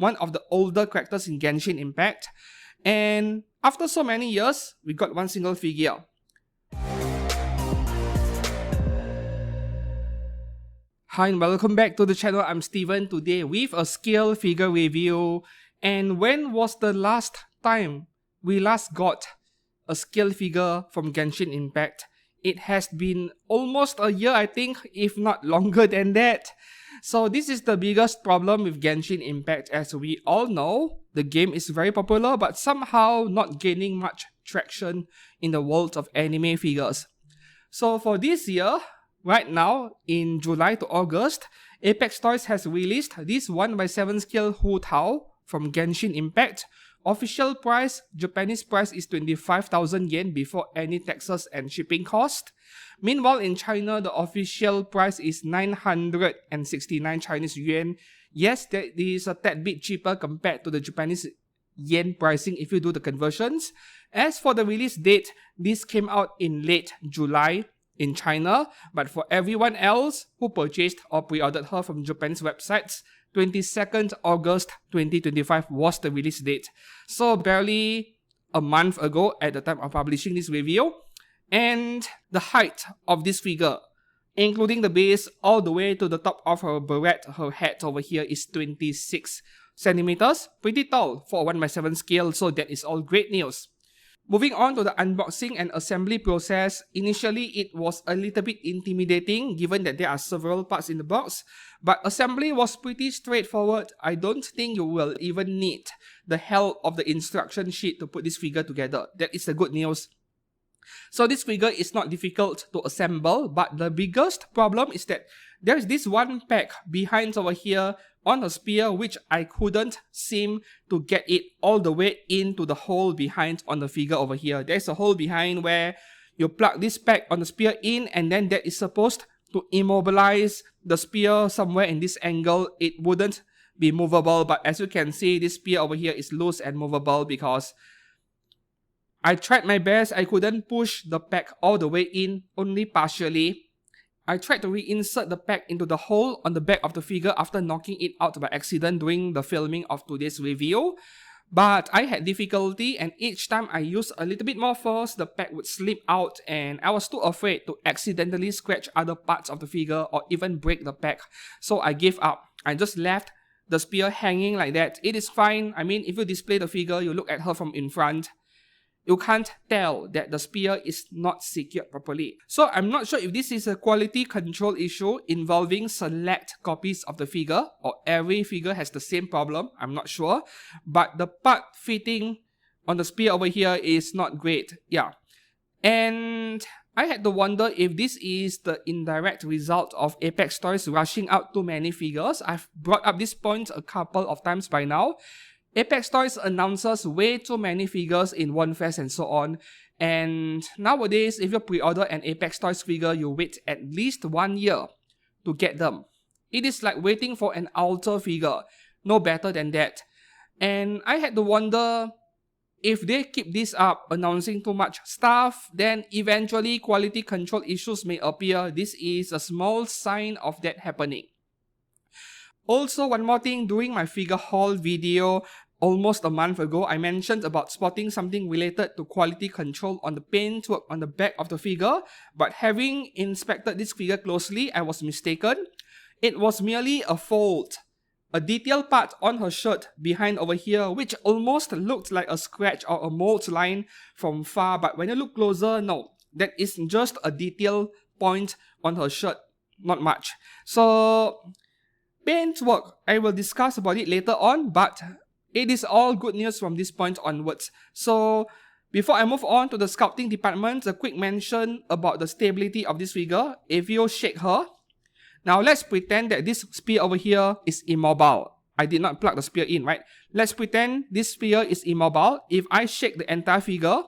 one of the older characters in Genshin Impact. And after so many years, we got one single figure. Hi and welcome back to the channel. I'm Steven, today with a scale figure review. And when was the last time we last got a scale figure from Genshin Impact? It has been almost a year, I think, if not longer than that. So this is the biggest problem with Genshin Impact. As we all know, the game is very popular but somehow not gaining much traction in the world of anime figures. So for this year, right now, in July to August, Apex Toys has released this 1/7 scale Hutao from Genshin Impact. Official price, Japanese price is 25,000 yen before any taxes and shipping cost. Meanwhile, in China, the official price is 969 Chinese yuan. Yes, that is a tad bit cheaper compared to the Japanese yen pricing if you do the conversions. As for the release date, this came out in late July in China, but for everyone else who purchased or pre-ordered her from Japan's websites, 22nd August 2025 was the release date. So barely a month ago at the time of publishing this review. And the height of this figure, including the base all the way to the top of her beret, her head over here, is 26 centimeters. Pretty tall for a 1/7 scale, so that is all great news. Moving on to the unboxing and assembly process, initially it was a little bit intimidating given that there are several parts in the box, but assembly was pretty straightforward. I don't think you will even need the help of the instruction sheet to put this figure together. That is the good news. So this figure is not difficult to assemble, but the biggest problem is that there is this one pack behind over here on the spear which I couldn't seem to get it all the way into the hole behind on the figure over here. There's a hole behind where you plug this pack on the spear in, and then that is supposed to immobilize the spear somewhere in this angle. It wouldn't be movable, but as you can see, this spear over here is loose and movable because I tried my best. I couldn't push the pack all the way in, only partially. I tried to reinsert the pack into the hole on the back of the figure after knocking it out by accident during the filming of today's review. But I had difficulty, and each time I used a little bit more force, the pack would slip out, and I was too afraid to accidentally scratch other parts of the figure or even break the pack. So I gave up. I just left the spear hanging like that. It is fine. I mean, if you display the figure, you look at her from in front, you can't tell that the spear is not secured properly. So I'm not sure if this is a quality control issue involving select copies of the figure, or every figure has the same problem. I'm not sure. But the part fitting on the spear over here is not great. Yeah. And I had to wonder if this is the indirect result of Apex Toys rushing out too many figures. I've brought up this point a couple of times by now. Apex Toys announces way too many figures in one fest and so on, and nowadays if you pre-order an Apex Toys figure, you wait at least 1 year to get them. It is like waiting for an altar figure, no better than that. And I had to wonder, if they keep this up, announcing too much stuff, then eventually quality control issues may appear. This is a small sign of that happening. Also, one more thing, during my figure haul video almost a month ago, I mentioned about spotting something related to quality control on the paintwork on the back of the figure, but having inspected this figure closely, I was mistaken. It was merely a fold, a detail part on her shirt behind over here, which almost looked like a scratch or a mold line from far, but when you look closer, no, that is just a detail point on her shirt, not much. So paintwork, I will discuss about it later on, but it is all good news from this point onwards. So before I move on to the sculpting department, a quick mention about the stability of this figure. If you shake her, now let's pretend that this spear over here is immobile. I did not plug the spear in, right? Let's pretend this spear is immobile. If I shake the entire figure,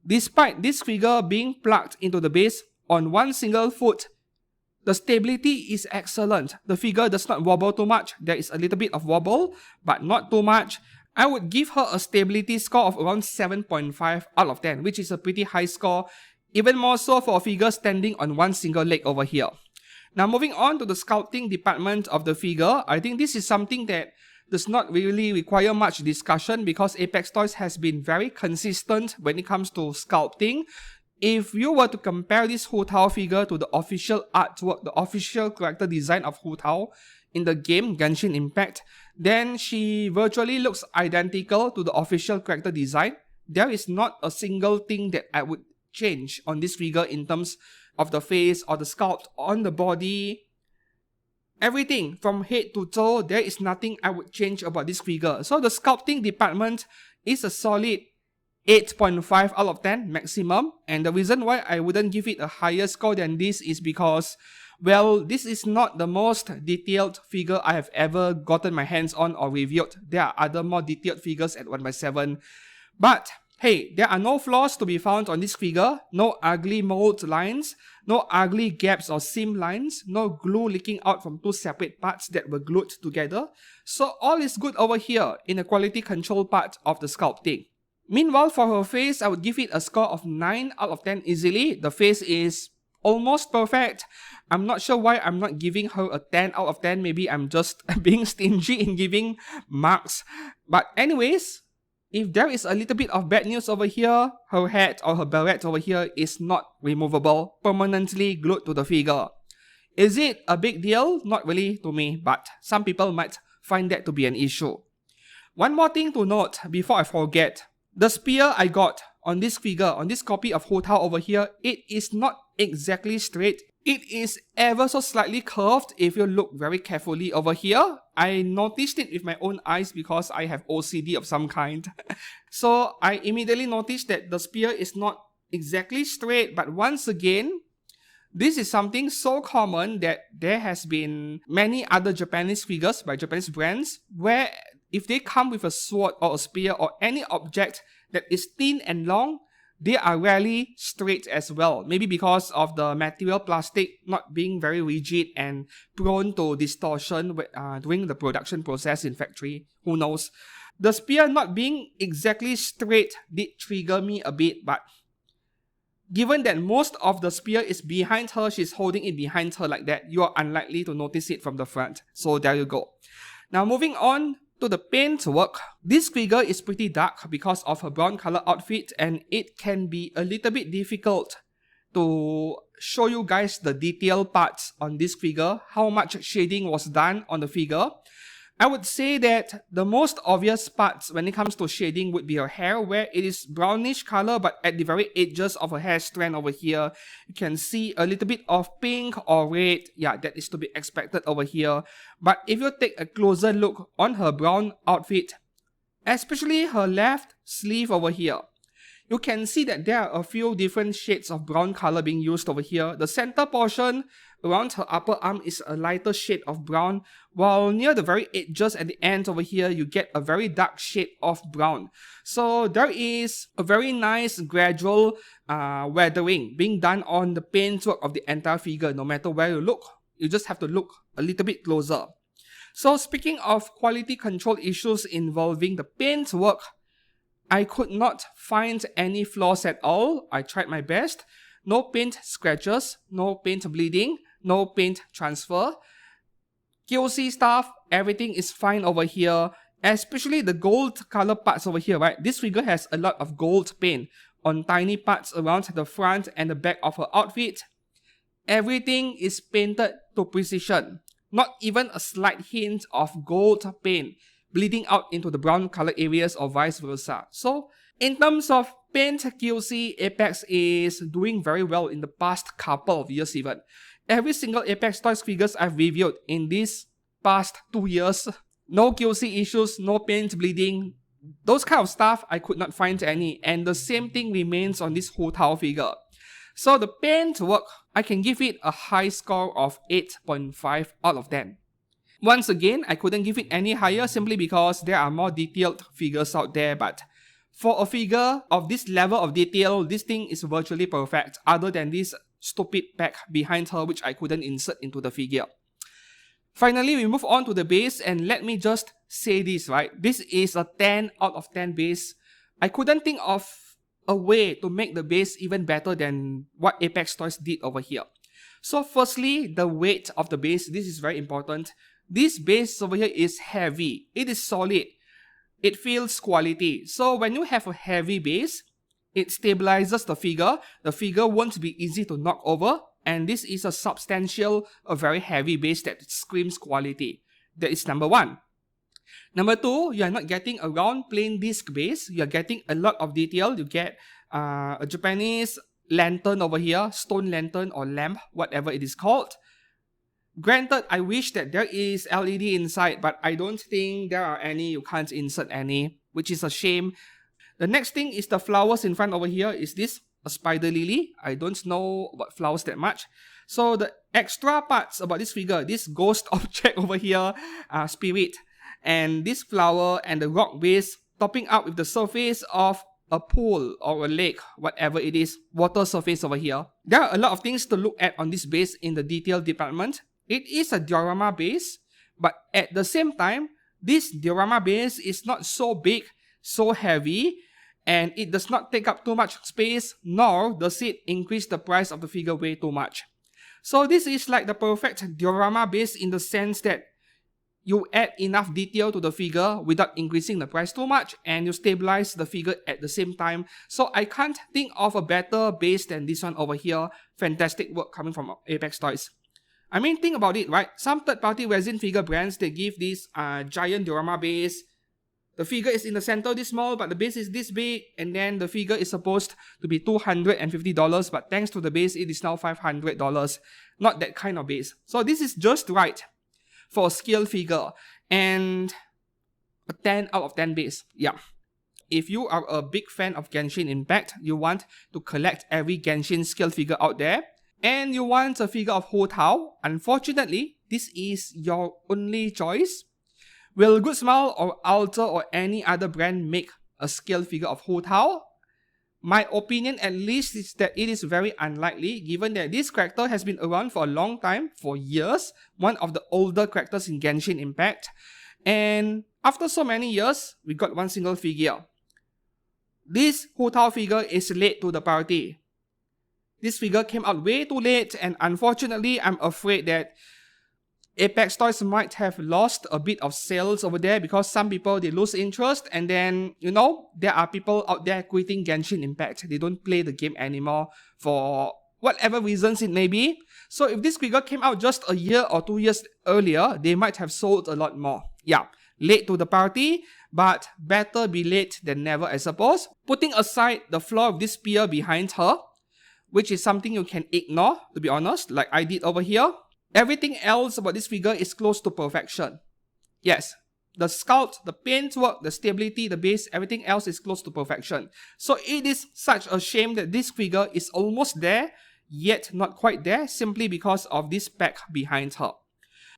despite this figure being plugged into the base on one single foot, the stability is excellent. The figure does not wobble too much. There is a little bit of wobble, but not too much. I would give her a stability score of around 7.5 out of 10, which is a pretty high score, even more so for a figure standing on one single leg over here. Now moving on to the sculpting department of the figure, I think this is something that does not really require much discussion because Apex Toys has been very consistent when it comes to sculpting. If you were to compare this Hutao figure to the official artwork, the official character design of Hutao in the game Genshin Impact, then she virtually looks identical to the official character design. There is not a single thing that I would change on this figure in terms of the face or the sculpt on the body. Everything from head to toe, there is nothing I would change about this figure. So the sculpting department is a solid 8.5 out of 10 maximum. And the reason why I wouldn't give it a higher score than this is because, well, this is not the most detailed figure I have ever gotten my hands on or reviewed. There are other more detailed figures at 1/7. But hey, there are no flaws to be found on this figure, no ugly mold lines, no ugly gaps or seam lines, no glue leaking out from two separate parts that were glued together. So all is good over here in the quality control part of the sculpting. Meanwhile, for her face, I would give it a score of 9 out of 10 easily. The face is almost perfect. I'm not sure why I'm not giving her a 10 out of 10. Maybe I'm just being stingy in giving marks. But anyways, if there is a little bit of bad news over here, her hat or her beret over here is not removable, permanently glued to the figure. Is it a big deal? Not really to me, but some people might find that to be an issue. One more thing to note before I forget. The spear I got on this figure, on this copy of Hutao over here, it is not exactly straight. It is ever so slightly curved if you look very carefully over here. I noticed it with my own eyes because I have OCD of some kind. So I immediately noticed that the spear is not exactly straight, but once again, this is something so common that there has been many other Japanese figures by Japanese brands where if they come with a sword or a spear or any object that is thin and long, they are rarely straight as well. Maybe because of the material plastic not being very rigid and prone to distortion during the production process in factory. Who knows? The spear not being exactly straight did trigger me a bit, but given that most of the spear is behind her, she's holding it behind her like that, you are unlikely to notice it from the front. So there you go. Now moving on to the paintwork, this figure is pretty dark because of her brown color outfit, and it can be a little bit difficult to show you guys the detail parts on this figure, how much shading was done on the figure. I would say that the most obvious parts when it comes to shading would be her hair, where it is brownish color, but at the very edges of her hair strand over here, you can see a little bit of pink or red. Yeah, that is to be expected over here. But if you take a closer look on her brown outfit, especially her left sleeve over here, you can see that there are a few different shades of brown color being used over here. The center portion around her upper arm is a lighter shade of brown, while near the very edges at the end over here, you get a very dark shade of brown. So there is a very nice gradual weathering being done on the paintwork of the entire figure. No matter where you look, you just have to look a little bit closer. So speaking of quality control issues involving the paintwork, I could not find any flaws at all. I tried my best. No paint scratches, no paint bleeding, no paint transfer. QC stuff, everything is fine over here. Especially the gold color parts over here, right? This figure has a lot of gold paint on tiny parts around the front and the back of her outfit. Everything is painted to precision. Not even a slight hint of gold paint bleeding out into the brown color areas or vice versa. So in terms of paint QC, Apex is doing very well in the past couple of years even. Every single Apex Toys figures I've reviewed in these past 2 years, no QC issues, no paint bleeding, those kind of stuff, I could not find any. And the same thing remains on this Hutao figure. So the paint work, I can give it a high score of 8.5 out of 10. Once again, I couldn't give it any higher simply because there are more detailed figures out there, but for a figure of this level of detail, this thing is virtually perfect, other than this stupid pack behind her which I couldn't insert into the figure. Finally, we move on to the base, and let me just say this, right? This is a 10 out of 10 base. I couldn't think of a way to make the base even better than what Apex Toys did over here. So firstly, the weight of the base, this is very important. this base over here is heavy. It is solid. It feels quality. So when you have a heavy base, it stabilizes the figure. The figure won't be easy to knock over. And this is a substantial, a very heavy base that screams quality. That is number one. Number two, you are not getting a round plain disc base. You are getting a lot of detail. You get a Japanese lantern over here, stone lantern or lamp, whatever it is called. Granted, I wish that there is LED inside, but I don't think there are any. You can't insert any, which is a shame. The next thing is the flowers in front over here. Is this a spider lily? I don't know about flowers that much. So the extra parts about this figure, this ghost object over here, spirit, and this flower and the rock base topping up with the surface of a pool or a lake, whatever it is, water surface over here. There are a lot of things to look at on this base in the detail department. It is a diorama base, but at the same time, this diorama base is not so big, so heavy, and it does not take up too much space, nor does it increase the price of the figure way too much. So this is like the perfect diorama base in the sense that you add enough detail to the figure without increasing the price too much, and you stabilize the figure at the same time. So I can't think of a better base than this one over here. Fantastic work coming from Apex Toys. I mean, think about it, right? Some third-party resin figure brands, they give this giant diorama base. The figure is in the center this small, but the base is this big, and then the figure is supposed to be $250, but thanks to the base, it is now $500. Not that kind of base. So this is just right for a scale figure, and a 10 out of 10 base. Yeah. If you are a big fan of Genshin Impact, you want to collect every Genshin scale figure out there, and you want a figure of Hutao, unfortunately, this is your only choice. Will Good Smile or Alter or any other brand make a scale figure of Hutao? My opinion at least is that it is very unlikely, given that this character has been around for a long time, for years, one of the older characters in Genshin Impact, and after so many years, we got one single figure. This Hutao figure is late to the party. This figure came out way too late, and unfortunately, I'm afraid that Apex Toys might have lost a bit of sales over there because some people, they lose interest, and then, you know, there are people out there quitting Genshin Impact. They don't play the game anymore for whatever reasons it may be. So if this figure came out just a year or 2 years earlier, they might have sold a lot more. Yeah, late to the party, but better be late than never, I suppose. Putting aside the flaw of this spear behind her, which is something you can ignore, to be honest, like I did over here. Everything else about this figure is close to perfection. Yes, the sculpt, the paintwork, the stability, the base, everything else is close to perfection. So it is such a shame that this figure is almost there, yet not quite there, simply because of this pack behind her.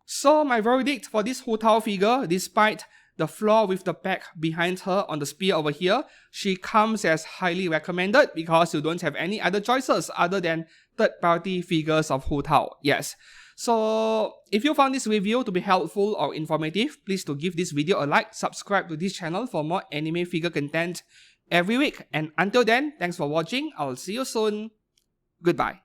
So my verdict for this Hutao figure, despite the flaw with the pack behind her on the spear over here, she comes as highly recommended because you don't have any other choices other than third-party figures of Hutao. Yes. So if you found this review to be helpful or informative, please do give this video a like, subscribe to this channel for more anime figure content every week. And until then, thanks for watching. I'll see you soon. Goodbye.